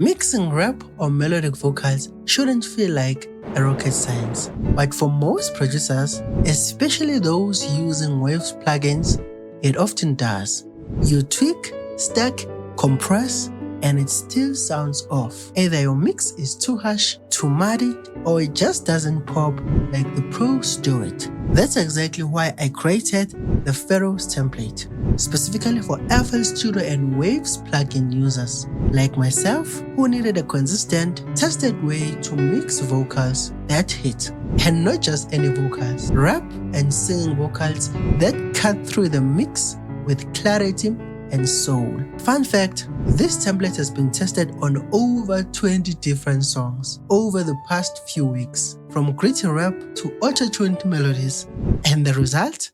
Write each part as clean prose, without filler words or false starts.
Mixing rap or melodic vocals shouldn't feel like a rocket science, but for most producers, especially those using Waves plugins, it often does. You tweak, stack, compress, and it still sounds off. Either your mix is too harsh, too muddy, or it just doesn't pop like the pros do it. That's exactly why I created the Pharos template, specifically for FL Studio and Waves plugin users like myself who needed a consistent, tested way to mix vocals that hit. And not just any vocals, rap and singing vocals that cut through the mix with clarity and soul. Fun fact, this template has been tested on over 20 different songs over the past few weeks, from gritty rap to auto-tuned melodies. And the result?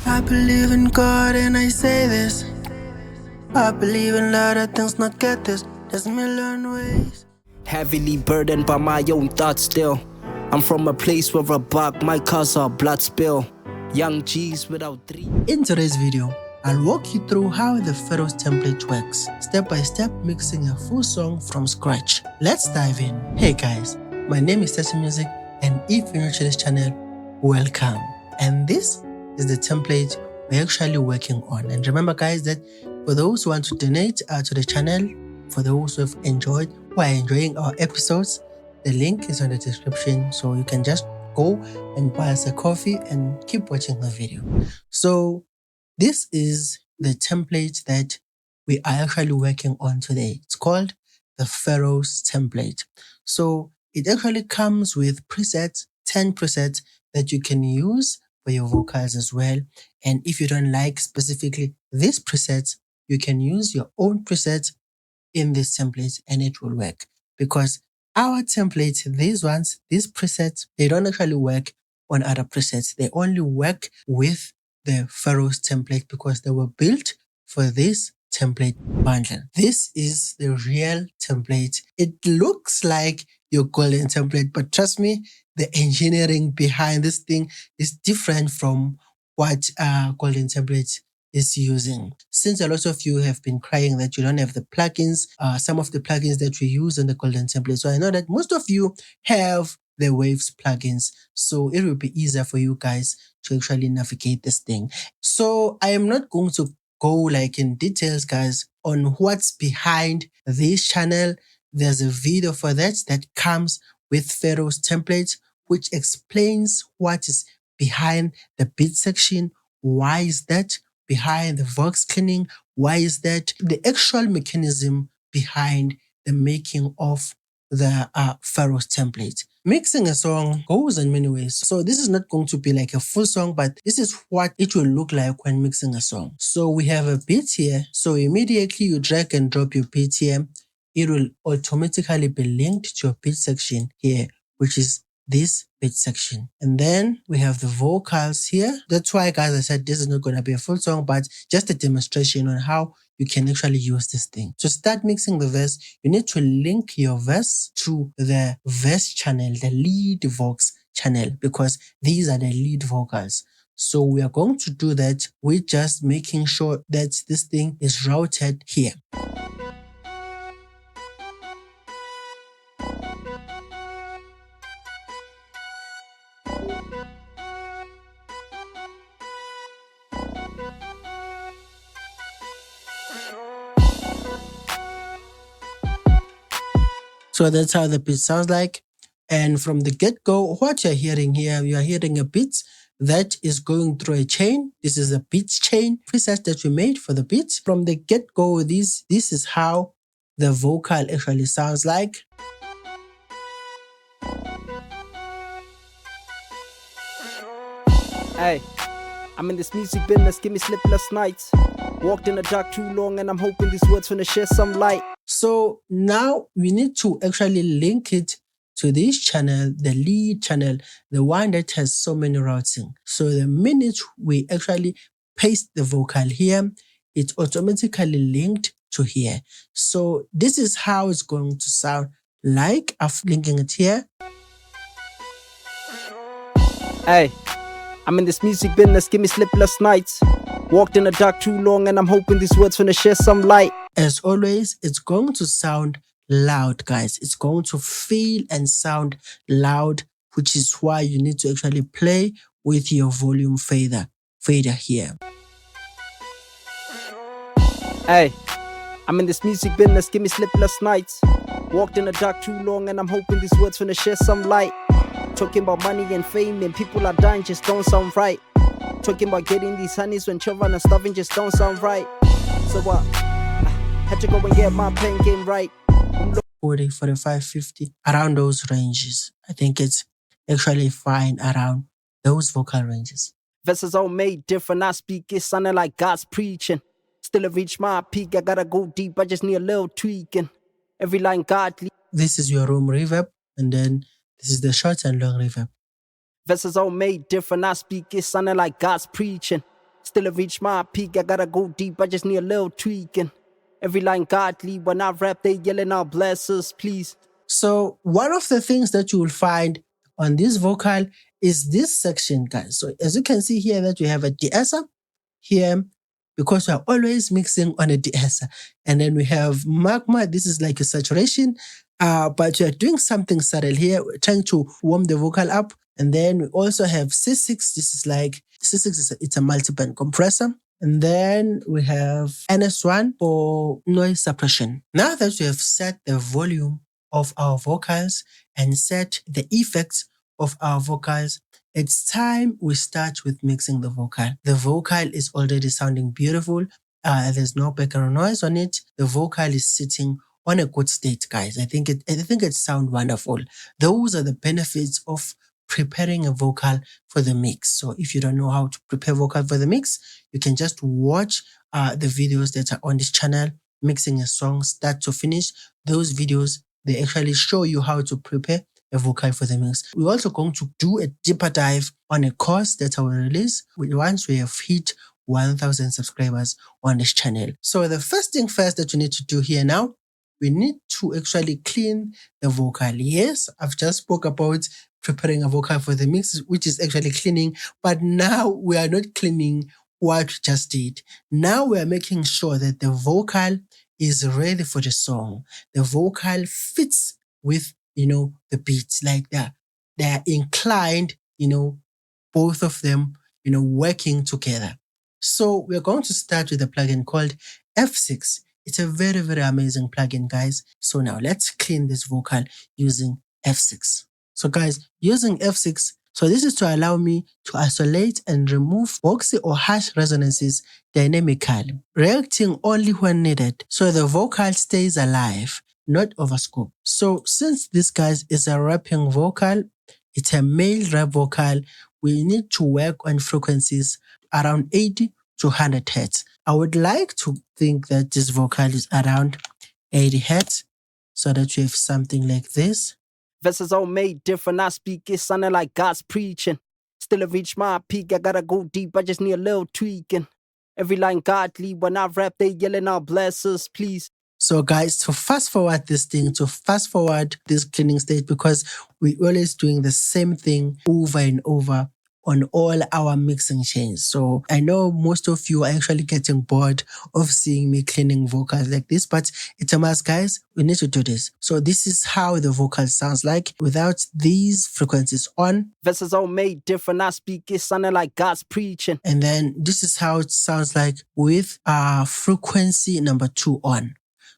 I believe in God and I say this. I believe in lot of things, not get this. There's a million ways. Heavily burdened by my own thoughts still. I'm from a place where a buck might cause a blood spill. Young G's without three. In today's video, I'll walk you through how the Pharos template works, step by step mixing a full song from scratch. Let's dive in. Hey guys, my name is Tessa Music, and if you're new to this channel, welcome. And this is the template we're actually working on. And remember guys that for those who want to donate to the channel, for those who have enjoyed or are enjoying our episodes, the link is on the description, so you can just go and buy us a coffee and keep watching the video. So this is the template that we are actually working on today. It's called the Pharos template. So it actually comes with presets, 10 presets that you can use for your vocals as well. And if you don't like specifically these presets, you can use your own presets in this template and it will work. Because our templates, these presets, they don't actually work on other presets. They only work with the Pharos template because they were built for this template bundle. This is the real template. It looks like your golden template, but trust me, the engineering behind this thing is different from what golden template is using. Since a lot of you have been crying that you don't have the plugins, some of the plugins that we use on the golden template. So I know that most of you have the Waves plugins, so it will be easier for you guys to actually navigate this thing. So I am not going to go like in details guys on what's behind this channel. There's a video for that comes with Pharos template, which explains what is behind the beat section, why is that behind the vox cleaning, why is that, the actual mechanism behind the making of the Pharos template. Mixing a song goes in many ways. So this is not going to be like a full song, but this is what it will look like when mixing a song. So we have a beat here. So immediately you drag and drop your beat here, it will automatically be linked to your beat section here, which is this beat section. And then we have the vocals here. That's why guys I said this is not going to be a full song, but just a demonstration on how you can actually use this thing. To start mixing the verse, you need to link your verse to the verse channel, the lead vox channel, because these are the lead vocals. So we are going to do that with just making sure that this thing is routed here. So that's how the beat sounds like. And from the get-go, what you're hearing here, you are hearing a beat that is going through a chain. This is a beat chain preset that we made for the beat. From the get-go, this is how the vocal actually sounds like. Hey, I'm in this music business, give me sleepless nights. Walked in the dark too long and I'm hoping these words wanna share some light. So now we need to actually link it to this channel, the lead channel, the one that has so many routing. So the minute we actually paste the vocal here, it's automatically linked to here. So this is how it's going to sound like after linking it here. Hey, I'm in this music business, give me sleepless nights. Walked in the dark too long and I'm hoping these words wanna share some light. As always, it's going to sound loud, guys. It's going to feel and sound loud, which is why you need to actually play with your volume fader here. Hey, I'm in this music business, give me sleepless nights. Walked in the dark too long and I'm hoping these words finna share some light. Talking about money and fame and people are dying just don't sound right. Talking about getting these honeys when children are starving just don't sound right. So what? Had to go and get my pen game right. 40, 45, 50, around those ranges. I think it's actually fine around those vocal ranges. Verses all made different, I speak it sounding like God's preaching. Still have reached my peak, I gotta go deep, I just need a little tweaking. Every line godly. This is your room reverb, and then this is the short and long reverb. Verses all made different, I speak it sounding like God's preaching. Still have reached my peak, I gotta go deep, I just need a little tweaking. Every line godly, when I rap, they yelling out bless us, please. So one of the things that you will find on this vocal is this section, guys. So as you can see here that we have a de-esser here, because we are always mixing on a de-esser. And then we have magma. This is like a saturation, but we are doing something subtle here. We're trying to warm the vocal up. And then we also have C6. This is like, C6 it's a multi-band compressor. And then we have NS1 for noise suppression. Now that we have set the volume of our vocals and set the effects of our vocals, it's time we start with mixing the vocal. The vocal is already sounding beautiful. There's no background noise on it. The vocal is sitting on a good state, guys. I think it sounds wonderful. Those are the benefits of preparing a vocal for the mix. So if you don't know how to prepare vocal for the mix, you can just watch the videos that are on this channel, mixing a song start to finish. Those videos, they actually show you how to prepare a vocal for the mix. We're also going to do a deeper dive on a course that I will release once we have hit 1,000 subscribers on this channel. So the first thing first that you need to do here now, we need to actually clean the vocal. Yes, I've just spoke about preparing a vocal for the mix, which is actually cleaning, but now we are not cleaning what we just did. Now we are making sure that the vocal is ready for the song. The vocal fits with, the beats, like that. They're inclined, both of them, working together. So we're going to start with a plugin called F6. It's a very, very amazing plugin, guys. So now let's clean this vocal using F6. So guys, using F6, so this is to allow me to isolate and remove boxy or harsh resonances dynamically, reacting only when needed, so the vocal stays alive, not overscope. So since this, guys, is a rapping vocal, it's a male rap vocal, we need to work on frequencies around 80 to 100 hertz. I would like to think that this vocal is around 80 hertz, so that you have something like this. Verses all made different, I speak it sounding like God's preaching. Still have reached my peak, I gotta go deep, I just need a little tweaking. Every line godly, when I rap, they yelling out bless us, please. So guys, to fast forward this cleaning stage, because we're always doing the same thing over and over on all our mixing chains. So I know most of you are actually getting bored of seeing me cleaning vocals like this, but it's a must, guys. We need to do this. So this is how the vocal sounds like without these frequencies on. Verses all made different, I speak it sounding like God's preaching. And then this is how it sounds like with frequency number 2 on.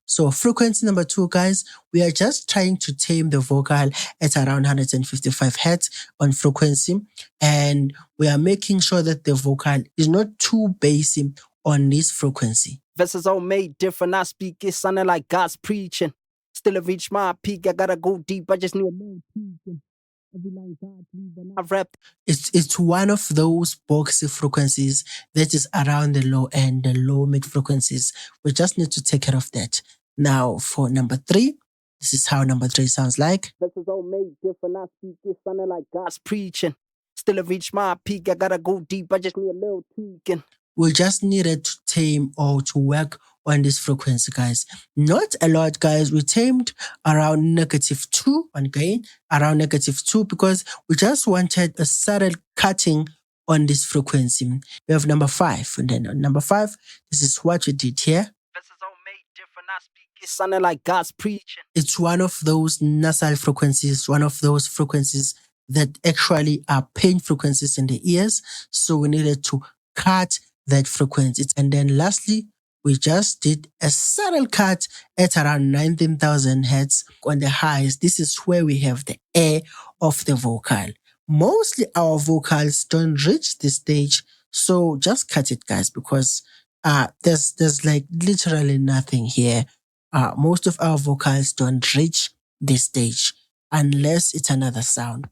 So frequency number 2, guys, we are just trying to tame the vocal at around 155 hertz on frequency. And we are making sure that the vocal is not too bassy on this frequency. Verses all made different, I speak it sounding like God's preaching. Still have reached my peak, I gotta go deep, I just need a little tweaking. It's one of those boxy frequencies that is around the low end, the low mid frequencies. We just need to take care of that. Now for number 3, this is how number 3 sounds like. Verses all made different, I speak it sounding like God's preaching. Still have reached my peak, I gotta go deep, I just need a little tweaking. We just needed to tame or to work on this frequency, guys. Not a lot, guys. We tamed around -2 on gain, around -2, because we just wanted a subtle cutting on this frequency. We have number 5, and then on number 5, this is what we did here. Verses all made different, I speak It sounded like God's preaching. It's one of those nasal frequencies, one of those frequencies that actually are pain frequencies in the ears. So we needed to cut that frequency. And then lastly, we just did a subtle cut at around 19,000 hertz on the highs. This is where we have the air of the vocal. Mostly our vocals don't reach this stage, so just cut it, guys, because there's like literally nothing here. Most of our vocals don't reach this stage unless it's another sound.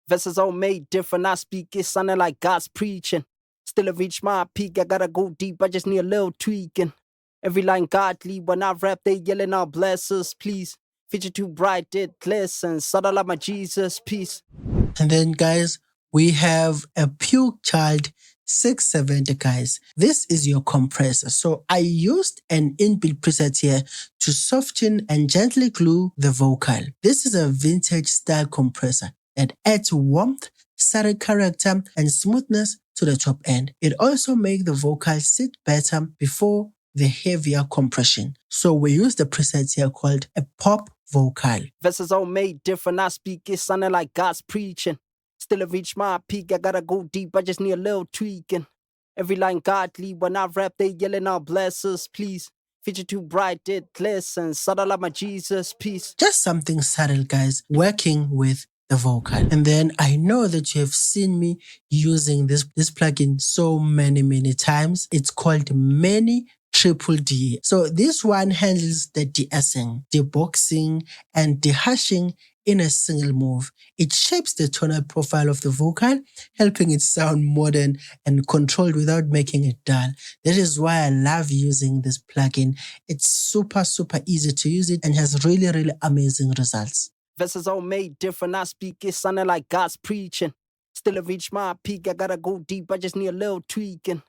Verses all made different. I speak, it sounded like God's preaching. Still, I reach my peak. I gotta go deep. I just need a little tweaking. Every line godly. When I rap, they yelling out, bless us, please. Future too bright, it glistens. Subtle like my Jesus, peace. And then, guys, we have a Puke Child 670, guys. This is your compressor. So I used an inbuilt preset here to soften and gently glue the vocal. This is a vintage style compressor that adds warmth, subtle character, and smoothness to the top end. It also makes the vocal sit better before the heavier compression. So we use the preset here called a pop vocal. Verses all made different. I speak, it sounded like God's preaching. Still, I reach my peak. I gotta go deep. I just need a little tweaking. Every line godly. When I rap, they yelling out, bless us, please. Future too bright, it glistens. Subtle like my Jesus, peace. Just something subtle, guys, working with the vocal. And then I know that you have seen me using this plugin so many times. It's called Many Triple D. So this one handles the de-essing, deboxing, and dehashing in a single move. It shapes the tonal profile of the vocal, helping it sound modern and controlled without making it dull. That is why I love using this plugin. It's super easy to use it and has really amazing results. Verses all made different. I speak, it sounded like God's preaching. Still, I reach my peak. I gotta go deep. I just need a little tweaking.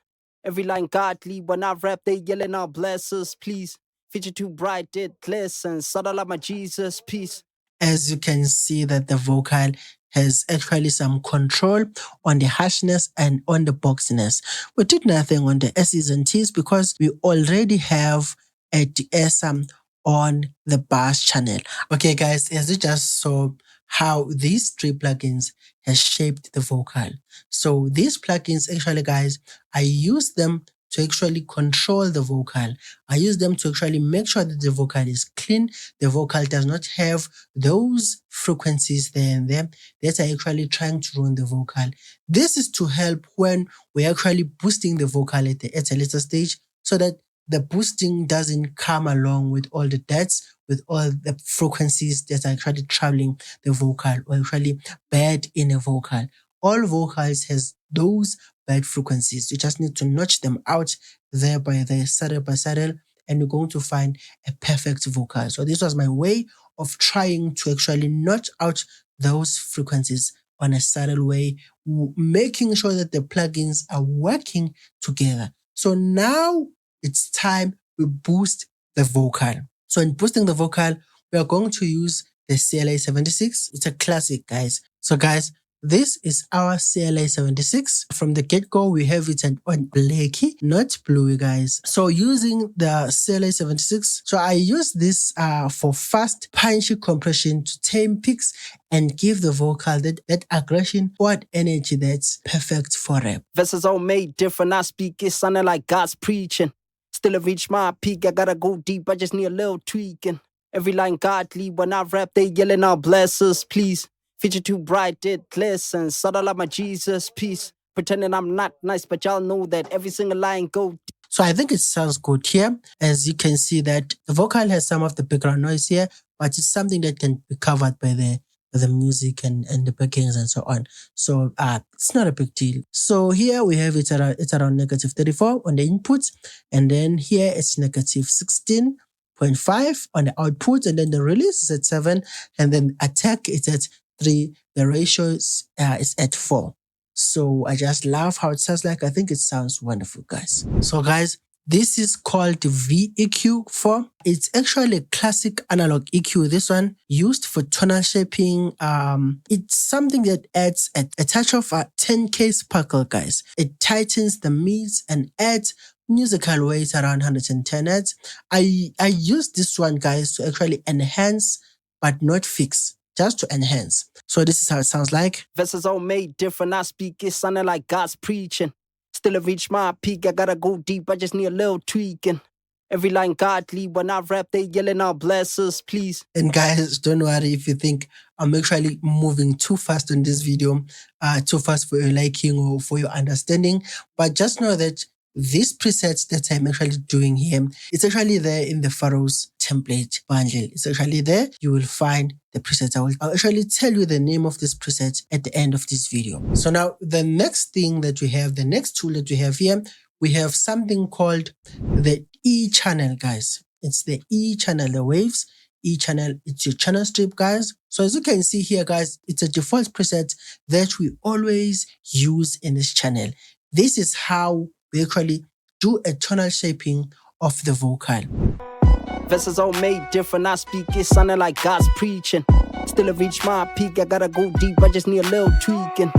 Every line godly. When I rap, they yelling out, bless us, please. Future too bright, it glistens. Subtle like my Jesus, peace. As you can see that the vocal has actually some control on the harshness and on the boxiness. We did nothing on the S's and T's because we already have a de-esser on the bass channel. Okay, guys, as you just saw how these three plugins has shaped the vocal. So these plugins actually, guys, I use them to actually control the vocal. I use them to actually make sure that the vocal is clean. The vocal does not have those frequencies there and there that are actually trying to ruin the vocal. This is to help when we're actually boosting the vocal at a later stage, so that the boosting doesn't come along with all the deaths, with all the frequencies that are actually traveling the vocal or actually bad in a vocal. All vocals has those bad frequencies. You just need to notch them out there by saddle by saddle, and you're going to find a perfect vocal. So this was my way of trying to actually notch out those frequencies on a subtle way, making sure that the plugins are working together. So now it's time we boost the vocal. So in boosting the vocal, we are going to use the CLA 76. It's a classic, guys. So guys, this is our CLA 76. From the get-go, we have it on blacky, not bluey, guys. So using the CLA 76, so I use this for fast, punchy compression to tame peaks and give the vocal that aggression or energy that's perfect for rap. Verses all made different. I speak, it sounded like God's preaching. Still, I reach my peak. I gotta go deep. I just need a little tweaking. Every line godly. When I rap, they yelling out, bless us, please. Future too bright, it glistens. Subtle like my Jesus, peace. Pretending I'm not nice, but y'all know that every single line go. So I think it sounds good here. As you can see that the vocal has some of the background noise here, but it's something that can be covered by the music and the backings and so on. So it's not a big deal. So here we have it's around negative 34 on the inputs, and then here it's negative 16.5 on the output, and then the release is at 7, and then attack is at 3. The ratio is at 4. So I just love how it sounds like. I think it sounds wonderful, guys. So guys, this is called VEQ4. It's actually a classic analog EQ. This one used for tonal shaping. It's something that adds a touch of a 10K sparkle, guys. It tightens the mids and adds musical weight around 110 Hz. I use this one, guys, to actually enhance but not fix, just to enhance. So this is how it sounds like. Verses all made different, I speak it sounding like God's preaching. Still I reach my peak, I gotta go deep, I just need a little tweaking. Every line godly, when I rap, they yelling out, bless us, please. And guys, don't worry if you think I'm actually moving too fast on this video, too fast for your liking or for your understanding. But just know that these presets that I'm actually doing here, it's actually there in the Pharos template bundle. It's actually there. You will find the presets. I'll actually tell you the name of this preset at the end of this video. So now the next thing that we have, the next tool that we have here, we have something called the E channel, guys. It's the E channel, the waves. E channel, it's your channel strip, guys. So as you can see here, guys, it's a default preset that we always use in this channel. This is how we actually do a tonal shaping of the vocal. Verses all made different, I speak it sounding like God's preaching. Still I reach my peak, I gotta go deep, I just need a little tweaking.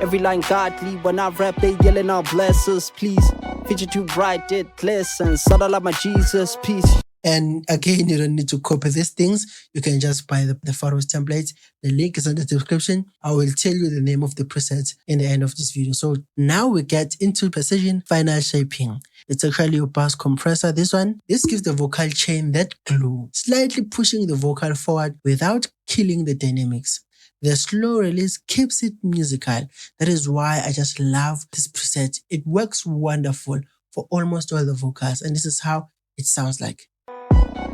Every line godly, when I rap, they yelling out, bless us, please. Feature too bright, it glistens, subtle like my Jesus, peace. And again, you don't need to copy these things. You can just buy the Pharos template. The link is in the description. I will tell you the name of the preset in the end of this video. So now we get into precision final shaping. It's actually your bass compressor, this one. This gives the vocal chain that glue, slightly pushing the vocal forward without killing the dynamics. The slow release keeps it musical. That is why I just love this preset. It works wonderful for almost all the vocals. And this is how it sounds like.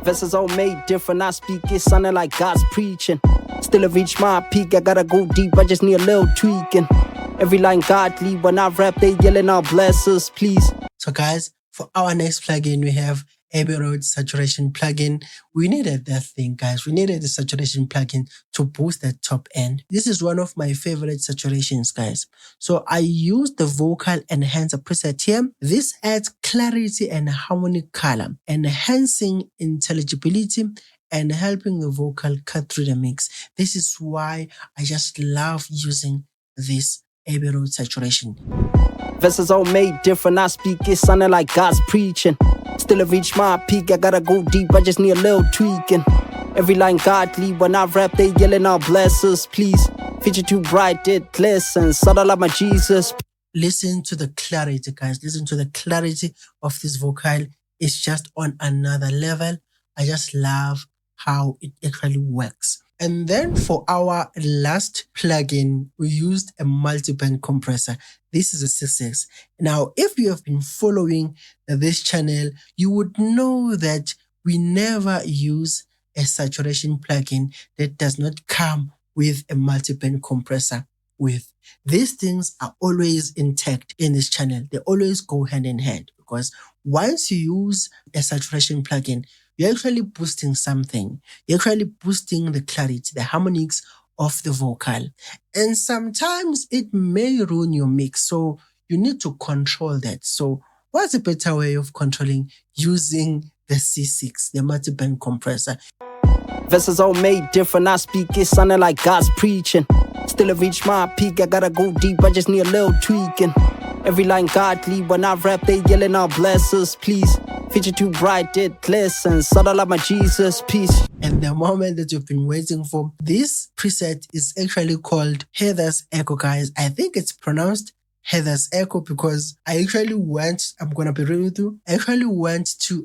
Verses all made different, I speak it sounding like God's preaching. Still I reach my peak, I gotta go deep, I just need a little tweaking. Every line godly, when I rap, they yelling out, bless us, please. So guys, for our next plugin, we have Abbey Road saturation plugin. We needed that thing, guys. We needed the saturation plugin to boost that top end. This is one of my favorite saturations, guys. So I use the vocal enhancer preset here. This adds clarity and harmonic color, enhancing intelligibility and helping the vocal cut through the mix. This is why I just love using this Abbey Road saturation. Verses all made different, I speak it sounding like God's preaching. Still I reach my peak, I gotta go deep, I just need a little tweaking. Every line godly, when I rap, they yelling out, bless us, please. Feature too bright, it glistens, subtle like my Jesus. Listen to the clarity, guys. Listen to the clarity of this vocal. It's just on another level. I just love how it actually works. And then for our last plugin, we used a multi-band compressor. This is a success. Now, if you have been following this channel, you would know that we never use a saturation plugin that does not come with a multi-band compressor with. These things are always intact in this channel. They always go hand in hand, because once you use a saturation plugin, you're actually boosting something. You're actually boosting the clarity, the harmonics of the vocal. And sometimes it may ruin your mix. So you need to control that. So what's a better way of controlling? Using the C6, the multi-band compressor. Verses all made different, I speak it sounding like God's preaching. Still I reach my peak, I gotta go deep, I just need a little tweaking. Every line godly, when I rap, they yelling out, bless us, please. Feature too bright, it glistens, subtle like my Jesus, peace. And the moment that you've been waiting for, this preset is actually called Heather's Echo, guys. I think it's pronounced Heather's Echo because I actually went, I'm gonna be real with you, I actually went to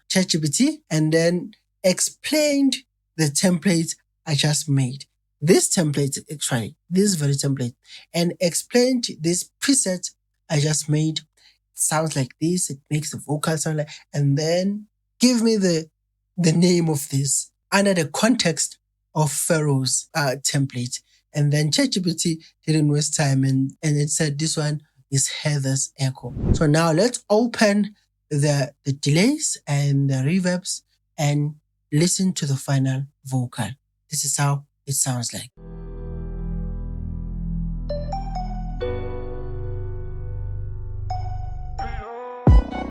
ChatGPT and then explained the template I just made. This template, actually, this very template, and explained this preset I just made. It sounds like this, it makes the vocal sound like, and then give me the name of this under the context of Pharos template. And then ChatGPT didn't waste time and it said this one is Heather's Echo. So now let's open the delays and the reverbs and listen to the final vocal. This is how it sounds like.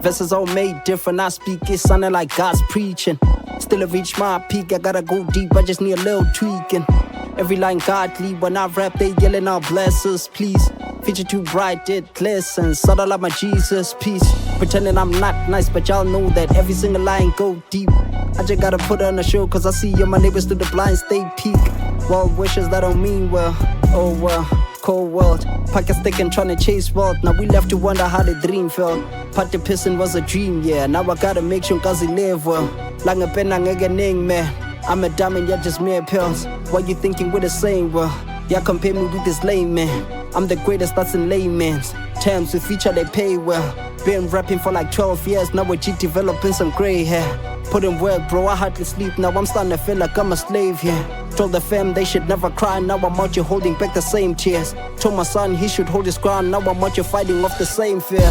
Verses all made different, I speak it sounding like God's preaching. Still I reach my peak, I gotta go deep, I just need a little tweaking. Every line godly, when I rap, they yelling out, bless us, please. Feature too bright, it glistens, subtle like my Jesus, peace. Pretending I'm not nice, but y'all know that every single line go deep. I just gotta put on a show, cause I see all my neighbors through the blinds, they peek. Well wishes that don't mean well, oh well. Cold world, pocket stick and trying to chase wealth. Now we left to wonder how the dream felt. Party pissing was a dream, yeah. Now I gotta make sure cause he live well. Lang a pen ang man. I'm a diamond, yeah, just mere pills. Why you thinking we're the same, well? Yeah, compare me with this lame man. I'm the greatest, that's in layman's terms. With feature they pay well. Been rapping for like 12 years, now we're developing some gray hair. Put in work, bro, I hardly sleep. Now I'm starting to feel like I'm a slave here. Told the fam they should never cry. Now I'm out here holding back the same tears. Told my son he should hold his ground. Now I'm out here fighting off the same fear.